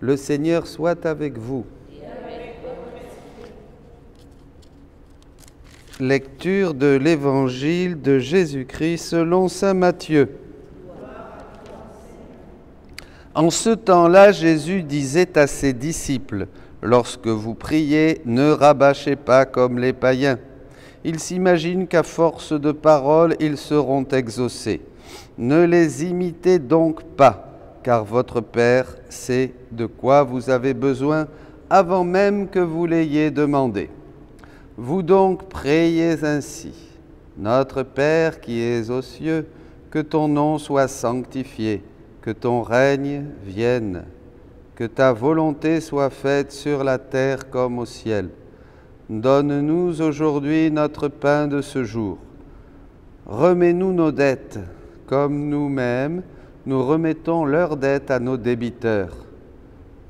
Le Seigneur soit avec vous. Lecture de l'Évangile de Jésus-Christ selon saint Matthieu. En ce temps-là, Jésus disait à ses disciples, « Lorsque vous priez, ne rabâchez pas comme les païens. Ils s'imaginent qu'à force de paroles, ils seront exaucés. Ne les imitez donc pas, car votre Père sait de quoi vous avez besoin avant même que vous l'ayez demandé. Vous donc priez ainsi. Notre Père qui es aux cieux, que ton nom soit sanctifié, que ton règne vienne, que ta volonté soit faite sur la terre comme au ciel. Donne-nous aujourd'hui notre pain de ce jour. Remets-nous nos dettes, comme nous-mêmes, nous remettons leurs dettes à nos débiteurs.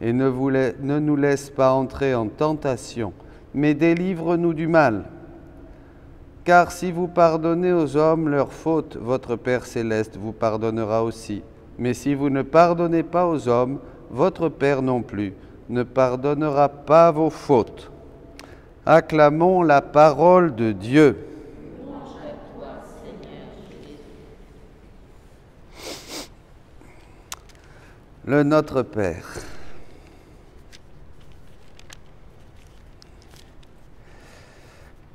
Et ne nous laisse pas entrer en tentation, mais délivre-nous du mal. Car si vous pardonnez aux hommes leurs fautes, votre Père céleste vous pardonnera aussi. Mais si vous ne pardonnez pas aux hommes, votre Père non plus ne pardonnera pas vos fautes. Acclamons la parole de Dieu. Louange à toi, Seigneur Jésus. Le Notre Père.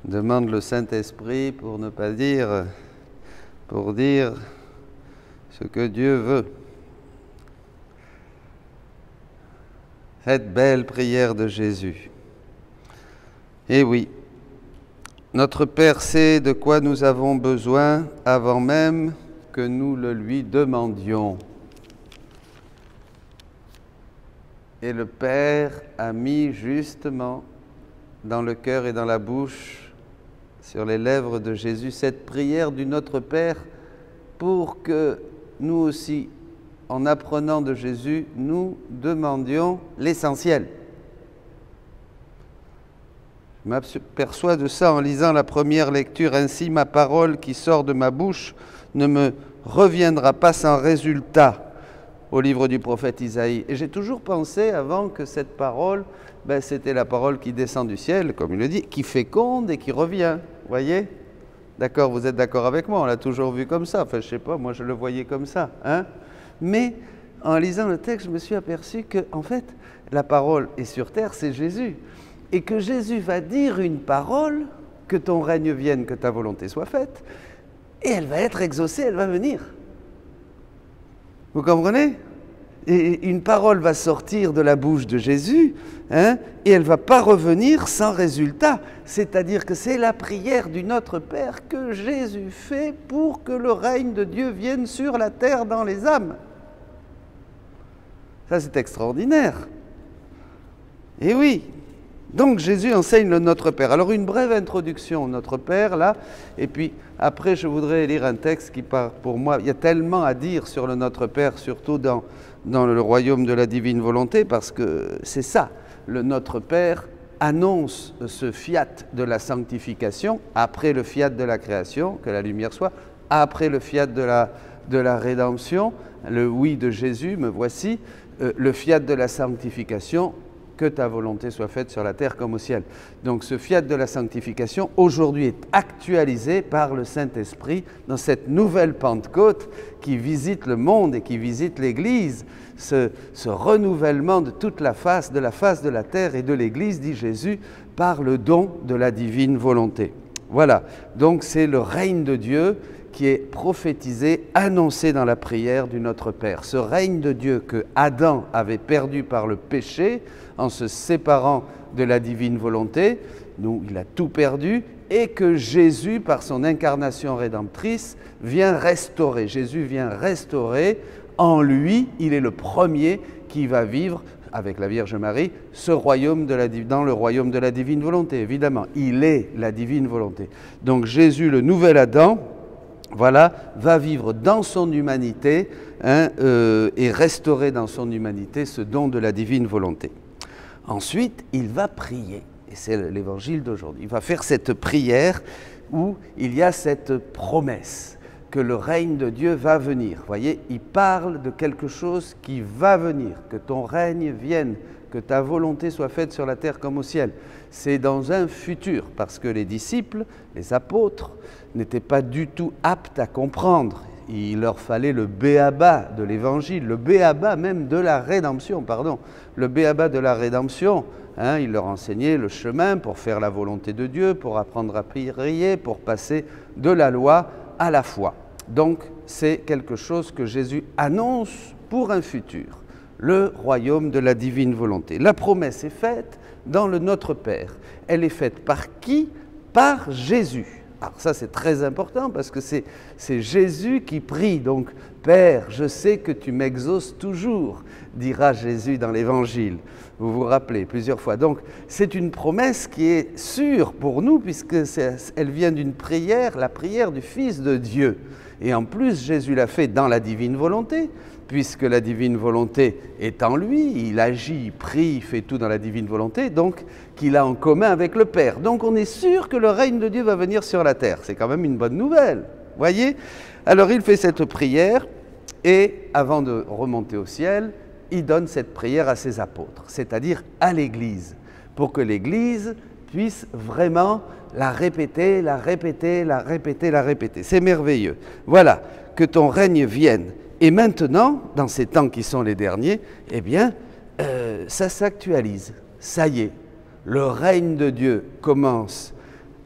Demande le Saint-Esprit pour ne pas dire, pour dire ce que Dieu veut. Cette belle prière de Jésus. Eh oui, notre Père sait de quoi nous avons besoin avant même que nous le lui demandions. Et le Père a mis justement dans le cœur et dans la bouche, sur les lèvres de Jésus, cette prière du Notre Père pour que nous aussi, en apprenant de Jésus, nous demandions l'essentiel. Je m'aperçois de ça en lisant la première lecture. Ainsi, ma parole qui sort de ma bouche ne me reviendra pas sans résultat, au livre du prophète Isaïe. Et j'ai toujours pensé avant que cette parole, c'était la parole qui descend du ciel, comme il le dit, qui féconde et qui revient. Vous voyez? D'accord, vous êtes d'accord avec moi? On l'a toujours vu comme ça. Enfin, je ne sais pas, moi je le voyais comme ça. Hein? Mais en lisant le texte, je me suis aperçu que, en fait, la parole est sur terre, c'est Jésus. Et que Jésus va dire une parole, que ton règne vienne, que ta volonté soit faite, et elle va être exaucée, elle va venir. Vous comprenez? Et une parole va sortir de la bouche de Jésus, hein, et elle ne va pas revenir sans résultat. C'est-à-dire que c'est la prière du Notre Père que Jésus fait pour que le règne de Dieu vienne sur la terre dans les âmes. Ça, c'est extraordinaire. Et oui, donc Jésus enseigne le Notre Père. Alors une brève introduction au Notre Père, là, et puis après je voudrais lire un texte qui, pour moi, il y a tellement à dire sur le Notre Père, surtout dans le royaume de la divine volonté, parce que c'est ça, le Notre Père annonce ce fiat de la sanctification, après le fiat de la création, que la lumière soit, après le fiat de la rédemption, le oui de Jésus, me voici, le fiat de la sanctification, que ta volonté soit faite sur la terre comme au ciel. Donc ce fiat de la sanctification, aujourd'hui, est actualisé par le Saint-Esprit dans cette nouvelle Pentecôte qui visite le monde et qui visite l'Église, ce renouvellement de toute la face de la terre et de l'Église, dit Jésus, par le don de la divine volonté. Voilà, donc c'est le règne de Dieu qui est prophétisé, annoncé dans la prière du Notre Père. Ce règne de Dieu que Adam avait perdu par le péché, en se séparant de la divine volonté, nous, il a tout perdu, et que Jésus, par son incarnation rédemptrice, vient restaurer. Jésus vient restaurer. En lui, il est le premier qui va vivre, avec la Vierge Marie, ce royaume dans le royaume de la divine volonté. Évidemment, il est la divine volonté. Donc Jésus, le nouvel Adam, voilà, va vivre dans son humanité, hein, et restaurer dans son humanité ce don de la divine volonté. Ensuite, il va prier, et c'est l'évangile d'aujourd'hui. Il va faire cette prière où il y a cette promesse que le règne de Dieu va venir. Vous voyez, il parle de quelque chose qui va venir, que ton règne vienne, que ta volonté soit faite sur la terre comme au ciel. C'est dans un futur, parce que les disciples, les apôtres, n'étaient pas du tout aptes à comprendre. Il leur fallait le béaba de l'évangile, le béaba même de la rédemption, pardon. Le béaba de la rédemption, hein, il leur enseignait le chemin pour faire la volonté de Dieu, pour apprendre à prier, pour passer de la loi à la foi. Donc, c'est quelque chose que Jésus annonce pour un futur, le royaume de la divine volonté. La promesse est faite dans le Notre Père. Elle est faite par qui? Par Jésus. Alors ça, c'est très important parce que c'est Jésus qui prie. Donc, Père, je sais que tu m'exauces toujours, dira Jésus dans l'Évangile. Vous vous rappelez plusieurs fois. Donc, c'est une promesse qui est sûre pour nous puisqu'elle vient d'une prière, la prière du Fils de Dieu. Et en plus, Jésus l'a fait dans la divine volonté, puisque la divine volonté est en lui, il agit, il prie, il fait tout dans la divine volonté, donc qu'il a en commun avec le Père. Donc on est sûr que le règne de Dieu va venir sur la terre. C'est quand même une bonne nouvelle, voyez? Alors il fait cette prière, et avant de remonter au ciel, il donne cette prière à ses apôtres, c'est-à-dire à l'Église, pour que l'Église puisse vraiment la répéter, la répéter, la répéter, la répéter. C'est merveilleux. Voilà, que ton règne vienne. Et maintenant, dans ces temps qui sont les derniers, eh bien, ça s'actualise. Ça y est, le règne de Dieu commence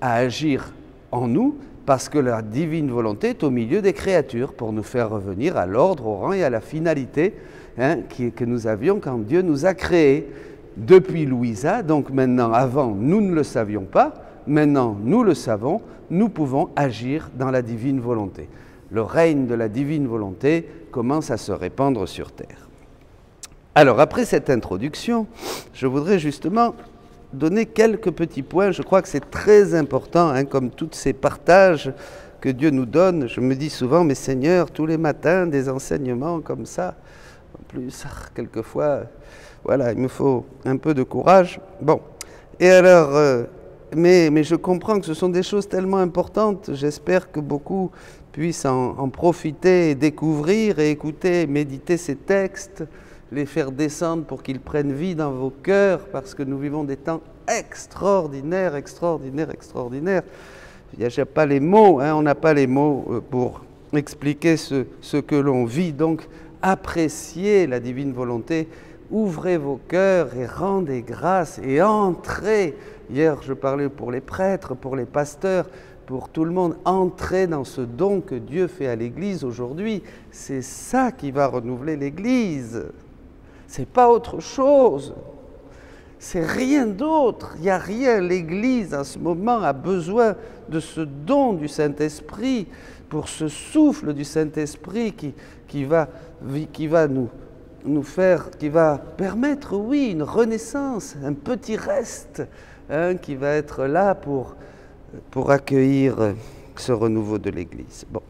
à agir en nous parce que la divine volonté est au milieu des créatures pour nous faire revenir à l'ordre, au rang et à la finalité que nous avions quand Dieu nous a créés. Depuis Louisa, donc maintenant, avant, nous ne le savions pas, maintenant, nous le savons, nous pouvons agir dans la divine volonté. Le règne de la divine volonté commence à se répandre sur terre. Alors, après cette introduction, je voudrais justement donner quelques petits points. Je crois que c'est très important, comme tous ces partages que Dieu nous donne. Je me dis souvent, mais Seigneur, tous les matins, des enseignements comme ça. En plus, quelquefois, voilà, il me faut un peu de courage. Bon, et alors, mais je comprends que ce sont des choses tellement importantes. J'espère que beaucoup puissent en profiter, découvrir et écouter, méditer ces textes, les faire descendre pour qu'ils prennent vie dans vos cœurs, parce que nous vivons des temps extraordinaires, extraordinaires, extraordinaires. Il n'y a pas les mots, on n'a pas les mots pour expliquer ce que l'on vit. Donc, appréciez la divine volonté, ouvrez vos cœurs et rendez grâce et entrez. Hier, je parlais pour les prêtres, pour les pasteurs, pour tout le monde, entrez dans ce don que Dieu fait à l'Église aujourd'hui. C'est ça qui va renouveler l'Église. C'est pas autre chose. C'est rien d'autre. Il n'y a rien. L'Église, en ce moment, a besoin de ce don du Saint-Esprit, pour ce souffle du Saint-Esprit qui va nous faire, qui va permettre, oui, une renaissance, un petit reste, qui va être là pour accueillir ce renouveau de l'Église. Bon.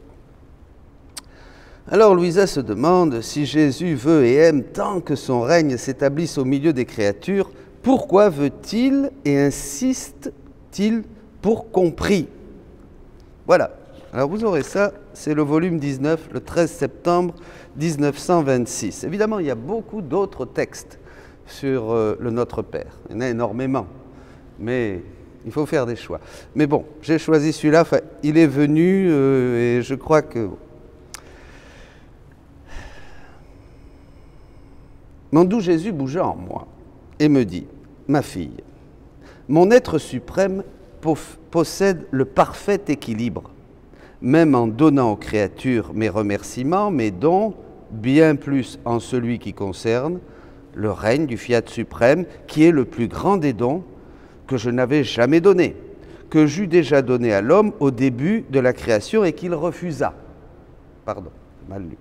Alors Louisa se demande si Jésus veut et aime tant que son règne s'établisse au milieu des créatures, pourquoi veut-il et insiste-t-il pour compris? Voilà. Alors vous aurez ça, c'est le volume 19, le 13 septembre 1926. Évidemment, il y a beaucoup d'autres textes sur le Notre Père. Il y en a énormément, mais il faut faire des choix. Mais bon, j'ai choisi celui-là, il est venu et je crois que... Mon doux Jésus bougea en moi et me dit, ma fille, mon être suprême possède le parfait équilibre, même en donnant aux créatures mes remerciements, mes dons, bien plus en celui qui concerne le règne du Fiat suprême, qui est le plus grand des dons que je n'avais jamais donné, que j'eus déjà donné à l'homme au début de la création et qu'il refusa. Pardon, mal lu.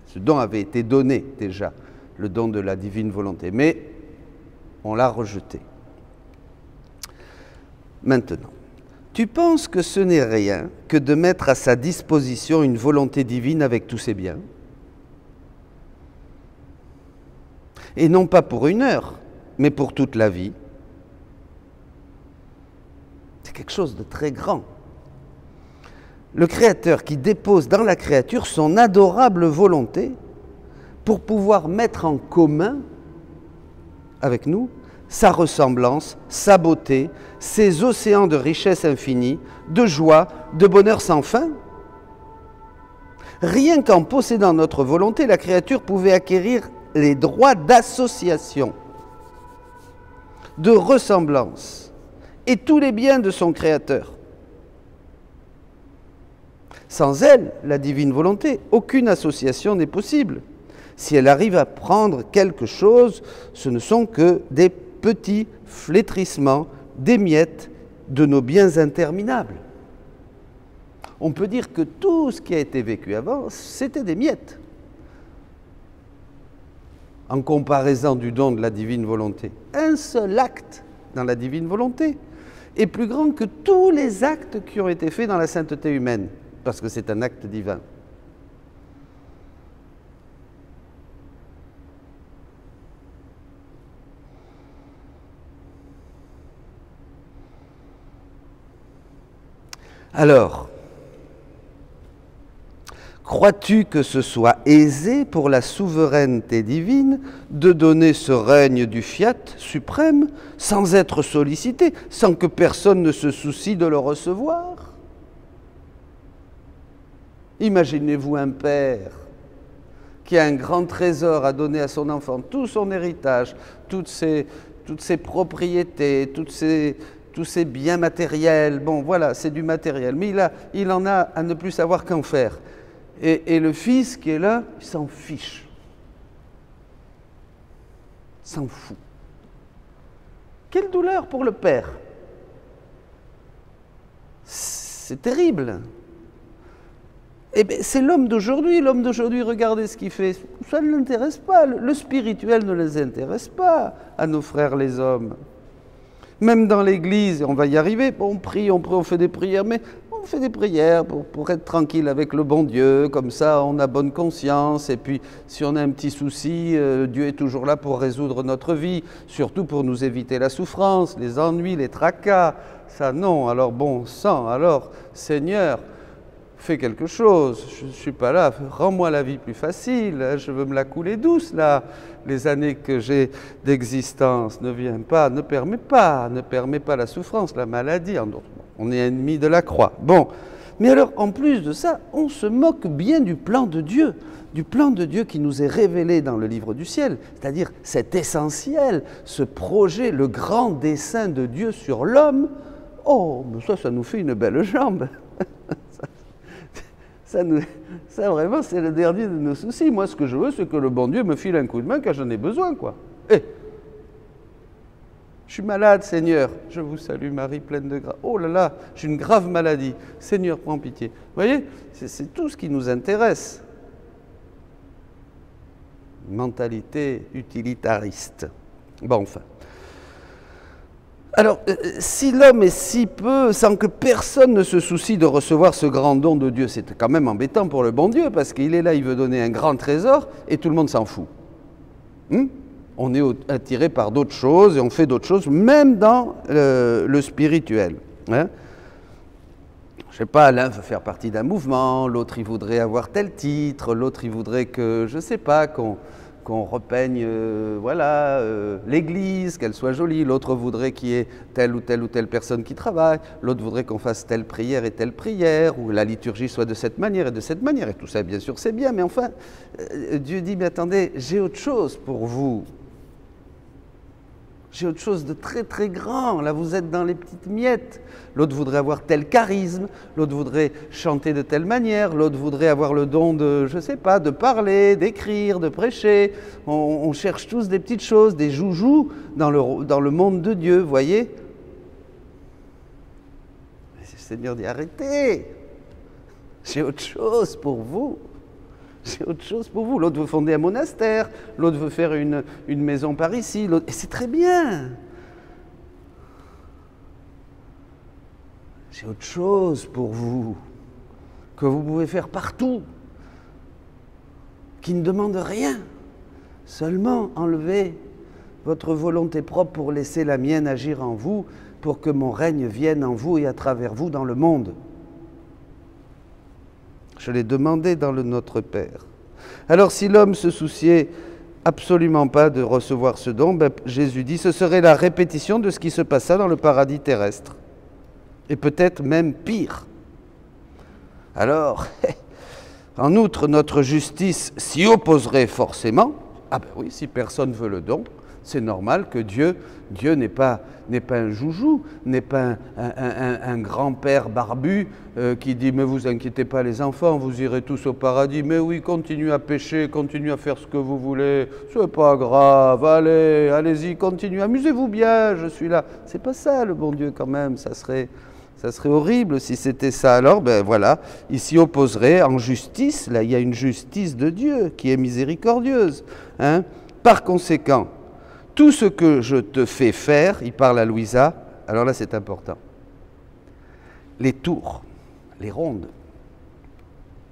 Ce don avait été donné déjà, le don de la divine volonté, mais on l'a rejeté. Maintenant, tu penses que ce n'est rien que de mettre à sa disposition une volonté divine avec tous ses biens? Et non pas pour une heure, mais pour toute la vie. C'est quelque chose de très grand. le Créateur qui dépose dans la créature son adorable volonté pour pouvoir mettre en commun avec nous sa ressemblance, sa beauté, ses océans de richesse infinie, de joie, de bonheur sans fin. Rien qu'en possédant notre volonté, la créature pouvait acquérir les droits d'association, de ressemblance et tous les biens de son Créateur. Sans elle, la divine volonté, aucune association n'est possible. Si elle arrive à prendre quelque chose, ce ne sont que des petits flétrissements, des miettes de nos biens interminables. On peut dire que tout ce qui a été vécu avant, c'était des miettes, en comparaison du don de la divine volonté. Un seul acte dans la divine volonté est plus grand que tous les actes qui ont été faits dans la sainteté humaine, parce que c'est un acte divin. Alors, crois-tu que ce soit aisé pour la souveraineté divine de donner ce règne du fiat suprême sans être sollicité, sans que personne ne se soucie de le recevoir? Imaginez-vous un père qui a un grand trésor à donner à son enfant, tout son héritage, toutes ses propriétés, tous ces biens matériels. Bon, voilà, c'est du matériel, mais il en a à ne plus savoir qu'en faire. Et le fils qui est là, il s'en fiche. S'en fout. Quelle douleur pour le père. C'est terrible. Eh bien, c'est l'homme d'aujourd'hui. L'homme d'aujourd'hui, regardez ce qu'il fait. Ça ne l'intéresse pas. Le spirituel ne les intéresse pas à nos frères les hommes. Même dans l'église, on va y arriver, on prie, on fait des prières, mais on fait des prières pour être tranquille avec le bon Dieu, comme ça on a bonne conscience, et puis si on a un petit souci, Dieu est toujours là pour résoudre notre vie, surtout pour nous éviter la souffrance, les ennuis, les tracas, ça non, alors bon sang, alors Seigneur, fais quelque chose, je ne suis pas là, rends-moi la vie plus facile, hein, je veux me la couler douce là, les années que j'ai d'existence, ne permet pas la souffrance, la maladie, on est ennemi de la croix. Bon, mais alors en plus de ça, on se moque bien du plan de Dieu qui nous est révélé dans le livre du ciel, c'est-à-dire cet essentiel, ce projet, le grand dessein de Dieu sur l'homme. Oh, mais ça nous fait une belle jambe. Ça vraiment, c'est le dernier de nos soucis. Moi, ce que je veux, c'est que le bon Dieu me file un coup de main quand j'en ai besoin, quoi. Je suis malade, Seigneur. Je vous salue, Marie, pleine de grâce. Oh là là, j'ai une grave maladie. Seigneur, prends pitié. Vous voyez, c'est tout ce qui nous intéresse. Mentalité utilitariste. Bon, enfin. Alors, si l'homme est si peu, sans que personne ne se soucie de recevoir ce grand don de Dieu, c'est quand même embêtant pour le bon Dieu, parce qu'il est là, il veut donner un grand trésor, et tout le monde s'en fout. On est attiré par d'autres choses, et on fait d'autres choses, même dans le spirituel. Hein. Je ne sais pas, l'un veut faire partie d'un mouvement, l'autre il voudrait avoir tel titre, l'autre il voudrait que, je ne sais pas, qu'on repeigne l'église, qu'elle soit jolie, l'autre voudrait qu'il y ait telle ou telle personne qui travaille, l'autre voudrait qu'on fasse telle prière et telle prière, ou la liturgie soit de cette manière et de cette manière, et tout ça bien sûr c'est bien, mais enfin, Dieu dit, mais attendez, j'ai autre chose pour vous. J'ai autre chose de très très grand, là vous êtes dans les petites miettes. L'autre voudrait avoir tel charisme, l'autre voudrait chanter de telle manière, l'autre voudrait avoir le don de, je ne sais pas, de parler, d'écrire, de prêcher. On cherche tous des petites choses, des joujoux dans le monde de Dieu, voyez. Mais le Seigneur dit, arrêtez, j'ai autre chose pour vous. J'ai autre chose pour vous. L'autre veut fonder un monastère, l'autre veut faire une maison par ici, et c'est très bien. J'ai autre chose pour vous, que vous pouvez faire partout, qui ne demande rien. Seulement enlevez votre volonté propre pour laisser la mienne agir en vous, pour que mon règne vienne en vous et à travers vous dans le monde. Je l'ai demandé dans le Notre Père. Alors si l'homme se souciait absolument pas de recevoir ce don, ben, Jésus dit ce serait la répétition de ce qui se passa dans le paradis terrestre. Et peut-être même pire. Alors, en outre, notre justice s'y opposerait forcément. Ah ben oui, si personne veut le don, c'est normal que Dieu n'est pas un joujou, n'est pas un grand-père barbu qui dit « Mais vous inquiétez pas les enfants, vous irez tous au paradis. Mais oui, continuez à pécher, continuez à faire ce que vous voulez. C'est pas grave, allez-y, continuez, amusez-vous bien, je suis là. » C'est pas ça le bon Dieu quand même, ça serait horrible si c'était ça. Alors, ben voilà, il s'y opposerait en justice. Là, il y a une justice de Dieu qui est miséricordieuse. Hein. Par conséquent, tout ce que je te fais faire, il parle à Louisa, alors là c'est important, les tours, les rondes,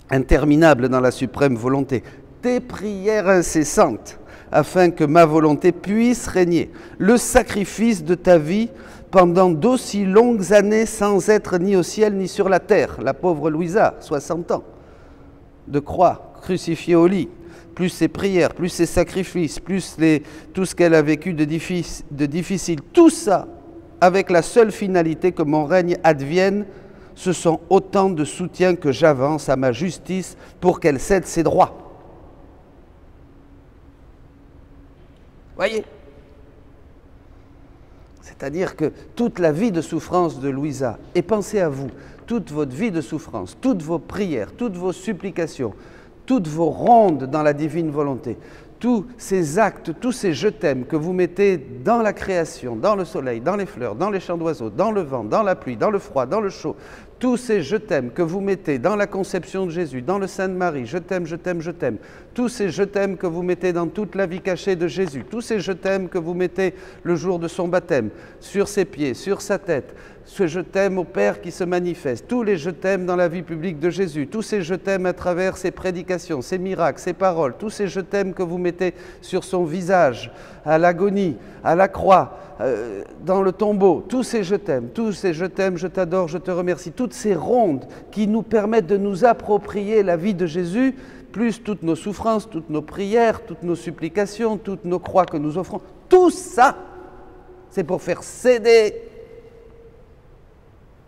interminables dans la suprême volonté, tes prières incessantes, afin que ma volonté puisse régner, le sacrifice de ta vie pendant d'aussi longues années sans être ni au ciel ni sur la terre. La pauvre Louisa, 60 ans, de croix, crucifiée au lit, plus ses prières, plus ses sacrifices, plus tout ce qu'elle a vécu de difficile, tout ça avec la seule finalité que mon règne advienne, ce sont autant de soutiens que j'avance à ma justice pour qu'elle cède ses droits. Voyez ? C'est-à-dire que toute la vie de souffrance de Louisa, et pensez à vous, toute votre vie de souffrance, toutes vos prières, toutes vos supplications, toutes vos rondes dans la divine volonté, tous ces actes, tous ces je t'aime que vous mettez dans la création, dans le soleil, dans les fleurs, dans les chants d'oiseaux, dans le vent, dans la pluie, dans le froid, dans le chaud, tous ces je t'aime que vous mettez dans la conception de Jésus, dans le sein de Marie, je t'aime, je t'aime, je t'aime, tous ces je t'aime que vous mettez dans toute la vie cachée de Jésus, tous ces je t'aime que vous mettez le jour de son baptême, sur ses pieds, sur sa tête, ce je t'aime au Père qui se manifeste, tous les je t'aime dans la vie publique de Jésus, tous ces je t'aime à travers ses prédications, ses miracles, ses paroles, tous ces je t'aime que vous mettez sur son visage, à l'agonie, à la croix, dans le tombeau, tous ces je t'aime, je t'adore, je te remercie, toutes ces rondes qui nous permettent de nous approprier la vie de Jésus, plus toutes nos souffrances, toutes nos prières, toutes nos supplications, toutes nos croix que nous offrons, tout ça, c'est pour faire céder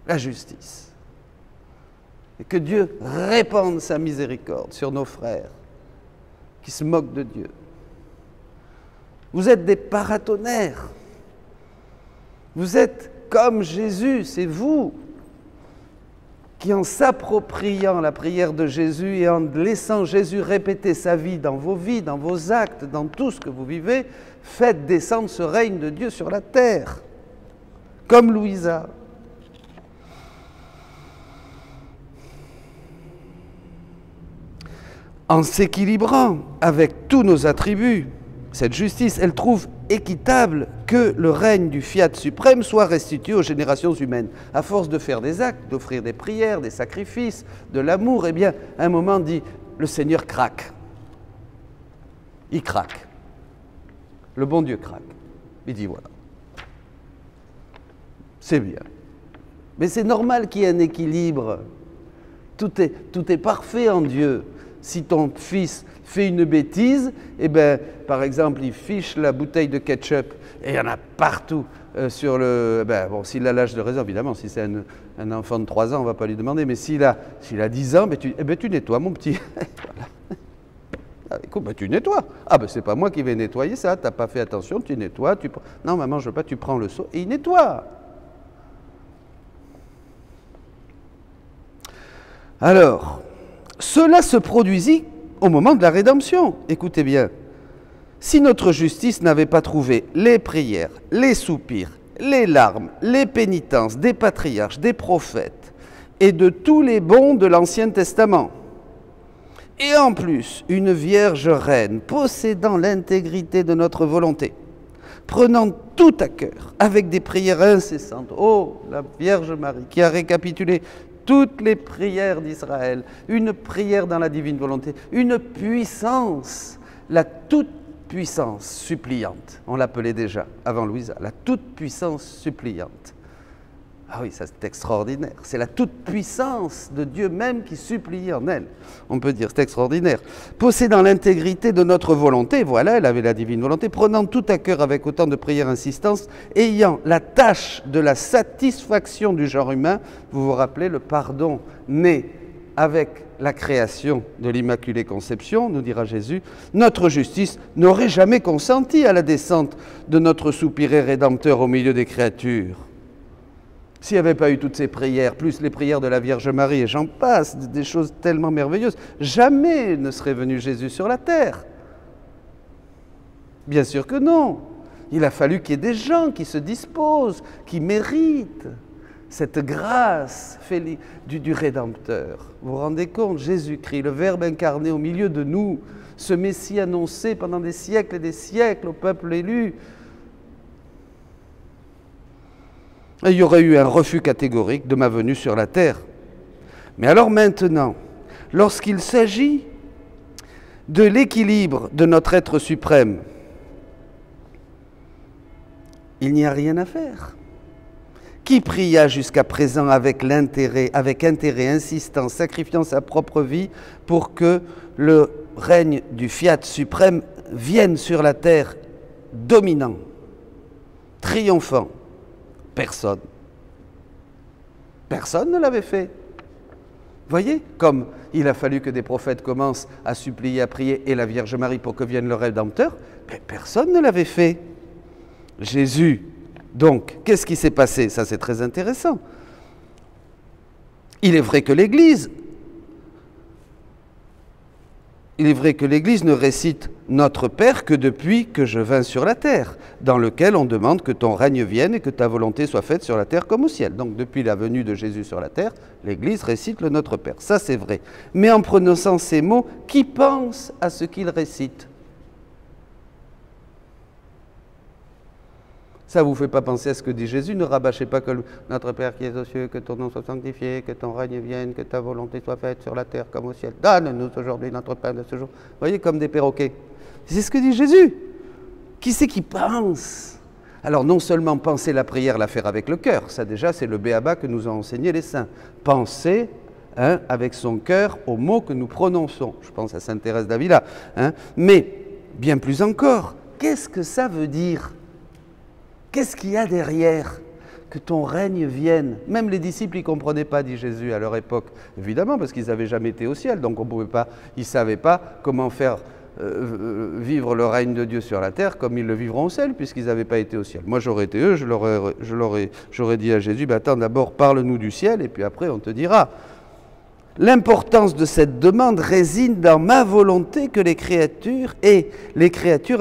la justice. Et que Dieu répande sa miséricorde sur nos frères qui se moquent de Dieu. Vous êtes des paratonnerres. Vous êtes comme Jésus, c'est vous qui, en s'appropriant la prière de Jésus et en laissant Jésus répéter sa vie, dans vos actes, dans tout ce que vous vivez, faites descendre ce règne de Dieu sur la terre, comme Louisa. En s'équilibrant avec tous nos attributs, cette justice, elle trouve équitable que le règne du fiat suprême soit restitué aux générations humaines. À force de faire des actes, d'offrir des prières, des sacrifices, de l'amour, eh bien, à un moment dit, le Seigneur craque. Il craque. Le bon Dieu craque. Il dit, voilà. C'est bien. Mais c'est normal qu'il y ait un équilibre. Tout est parfait en Dieu. Si ton fils fait une bêtise, eh ben, par exemple, il fiche la bouteille de ketchup et il y en a partout sur le... Ben, bon, s'il a l'âge de raison, évidemment, si c'est un enfant de 3 ans, on ne va pas lui demander, mais s'il a 10 ans, tu nettoies, mon petit. Voilà. Ah, écoute, ben, tu nettoies. Ah ben c'est pas moi qui vais nettoyer ça, tu n'as pas fait attention, tu nettoies. Non, maman, je veux pas, tu prends le seau et il nettoie. Alors... Cela se produisit au moment de la rédemption. Écoutez bien, si notre justice n'avait pas trouvé les prières, les soupirs, les larmes, les pénitences des patriarches, des prophètes et de tous les bons de l'Ancien Testament, et en plus une vierge reine possédant l'intégrité de notre volonté, prenant tout à cœur avec des prières incessantes, oh, la Vierge Marie qui a récapitulé toutes les prières d'Israël, une prière dans la divine volonté, une puissance, la toute-puissance suppliante. On l'appelait déjà avant Louisa, la toute-puissance suppliante. Ah oui, ça c'est extraordinaire. C'est la toute-puissance de Dieu même qui supplie en elle. On peut dire, c'est extraordinaire. Possédant l'intégrité de notre volonté, voilà, elle avait la divine volonté, prenant tout à cœur avec autant de prière et insistance, ayant la tâche de la satisfaction du genre humain, vous vous rappelez, le pardon né avec la création de l'Immaculée Conception, nous dira Jésus, notre justice n'aurait jamais consenti à la descente de notre soupiré rédempteur au milieu des créatures. S'il n'y avait pas eu toutes ces prières, plus les prières de la Vierge Marie, et j'en passe, des choses tellement merveilleuses, jamais ne serait venu Jésus sur la terre. Bien sûr que non. Il a fallu qu'il y ait des gens qui se disposent, qui méritent cette grâce du Rédempteur. Vous vous rendez compte, Jésus-Christ, le Verbe incarné au milieu de nous, ce Messie annoncé pendant des siècles et des siècles au peuple élu. Et il y aurait eu un refus catégorique de ma venue sur la terre. Mais alors maintenant, lorsqu'il s'agit de l'équilibre de notre être suprême, il n'y a rien à faire. Qui pria jusqu'à présent avec intérêt, insistant, sacrifiant sa propre vie pour que le règne du fiat suprême vienne sur la terre dominant, triomphant? Personne. Personne ne l'avait fait. Voyez, comme il a fallu que des prophètes commencent à supplier, à prier, et la Vierge Marie pour que vienne le Rédempteur, mais personne ne l'avait fait. Jésus, donc, qu'est-ce qui s'est passé? Ça, c'est très intéressant. Il est vrai que l'Église ne récite Notre Père que depuis que je vins sur la terre, dans lequel on demande que ton règne vienne et que ta volonté soit faite sur la terre comme au ciel. Donc depuis la venue de Jésus sur la terre, l'Église récite le Notre Père. Ça c'est vrai. Mais en prononçant ces mots, qui pense à ce qu'il récite? Ça ne vous fait pas penser à ce que dit Jésus? Ne rabâchez pas que notre Père qui est aux cieux, que ton nom soit sanctifié, que ton règne vienne, que ta volonté soit faite sur la terre comme au ciel. Donne-nous aujourd'hui notre pain de ce jour. Vous voyez, comme des perroquets. C'est ce que dit Jésus. Qui c'est qui pense? Alors non seulement penser la prière, la faire avec le cœur, ça déjà c'est le béaba que nous ont enseigné les saints. Penser avec son cœur aux mots que nous prononçons. Je pense à Sainte Thérèse d'Avila. Mais bien plus encore, qu'est-ce que ça veut dire? Qu'est-ce qu'il y a derrière? Que ton règne vienne. Même les disciples, ils ne comprenaient pas, dit Jésus, à leur époque. Évidemment, parce qu'ils n'avaient jamais été au ciel, donc ils ne savaient pas comment faire vivre le règne de Dieu sur la terre comme ils le vivront au ciel, puisqu'ils n'avaient pas été au ciel. Moi, j'aurais été eux, j'aurais dit à Jésus, attends, d'abord, parle-nous du ciel, et puis après, on te dira. L'importance de cette demande réside dans ma volonté que les créatures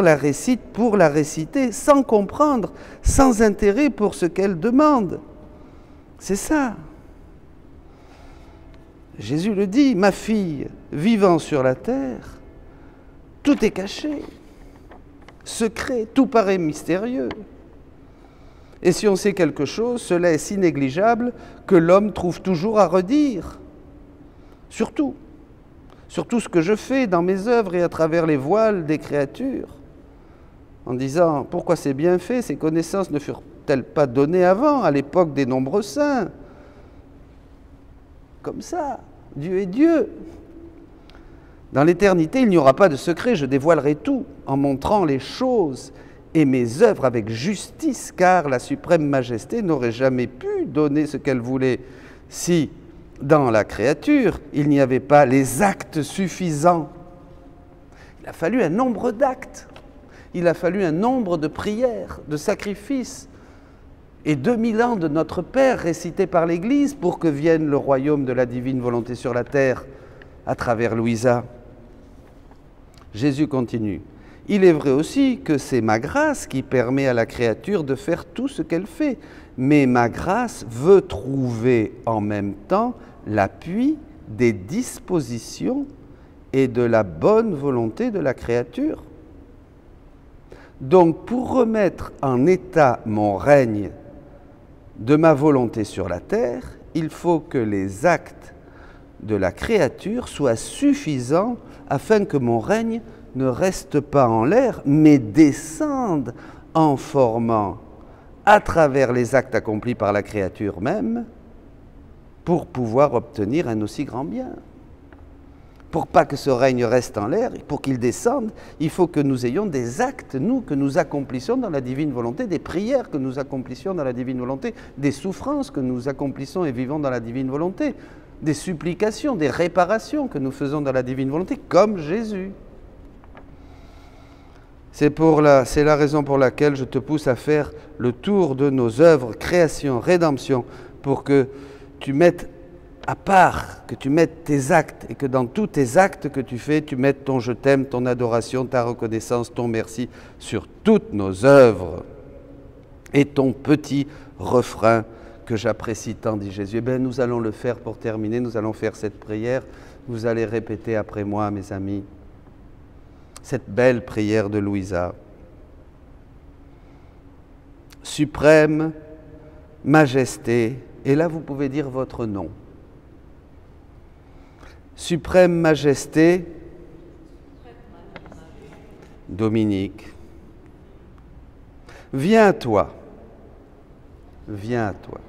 la récitent pour la réciter, sans comprendre, sans intérêt pour ce qu'elles demandent. C'est ça. Jésus le dit, ma fille, vivant sur la terre, tout est caché, secret, tout paraît mystérieux. Et si on sait quelque chose, cela est si négligeable que l'homme trouve toujours à redire. Surtout ce que je fais dans mes œuvres et à travers les voiles des créatures, en disant pourquoi c'est bien fait, ces connaissances ne furent-elles pas données avant, à l'époque des nombreux saints? Comme ça, Dieu est Dieu. Dans l'éternité, il n'y aura pas de secret, je dévoilerai tout en montrant les choses et mes œuvres avec justice, car la suprême majesté n'aurait jamais pu donner ce qu'elle voulait si dans la créature, il n'y avait pas les actes suffisants. Il a fallu un nombre d'actes, il a fallu un nombre de prières, de sacrifices, et 2000 ans de notre Père récités par l'Église pour que vienne le royaume de la divine volonté sur la terre à travers Louisa. Jésus continue. Il est vrai aussi que c'est ma grâce qui permet à la créature de faire tout ce qu'elle fait, mais ma grâce veut trouver en même temps l'appui des dispositions et de la bonne volonté de la créature. Donc, pour remettre en état mon règne de ma volonté sur la terre, il faut que les actes de la créature soient suffisants afin que mon règne ne reste pas en l'air, mais descende en formant à travers les actes accomplis par la créature même, pour pouvoir obtenir un aussi grand bien. Pour pas que ce règne reste en l'air, pour qu'il descende, il faut que nous ayons des actes, nous, que nous accomplissions dans la divine volonté, des prières que nous accomplissions dans la divine volonté, des souffrances que nous accomplissons et vivons dans la divine volonté, des supplications, des réparations que nous faisons dans la divine volonté, comme Jésus. C'est la raison pour laquelle je te pousse à faire le tour de nos œuvres, création, rédemption, pour que tu mettes à part, que tu mettes tes actes et que dans tous tes actes que tu fais, tu mettes ton je t'aime, ton adoration, ta reconnaissance, ton merci sur toutes nos œuvres. Et ton petit refrain que j'apprécie tant, dit Jésus. Eh bien, nous allons le faire pour terminer, nous allons faire cette prière. Vous allez répéter après moi, mes amis, cette belle prière de Louisa. Suprême Majesté, et là vous pouvez dire votre nom. Suprême Majesté, Dominique, viens à toi, viens à toi.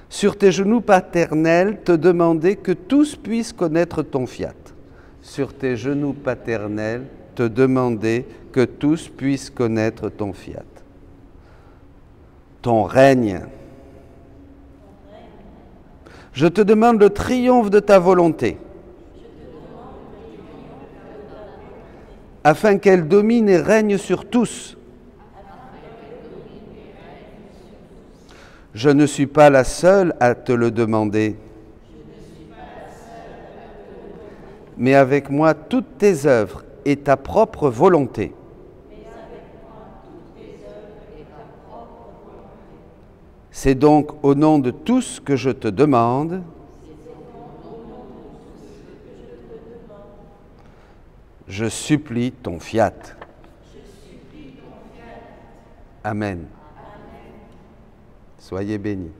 Sur tes genoux paternels, te demander que tous puissent connaître ton fiat. Sur tes genoux paternels, te demander que tous puissent connaître ton fiat. Ton règne. Je te demande le triomphe de ta volonté, afin qu'elle domine et règne sur tous. Je ne suis pas la seule à te le demander, mais avec moi toutes tes œuvres et ta propre volonté. C'est donc au nom de tous que je te demande, je supplie ton fiat. Amen. Soyez bénis.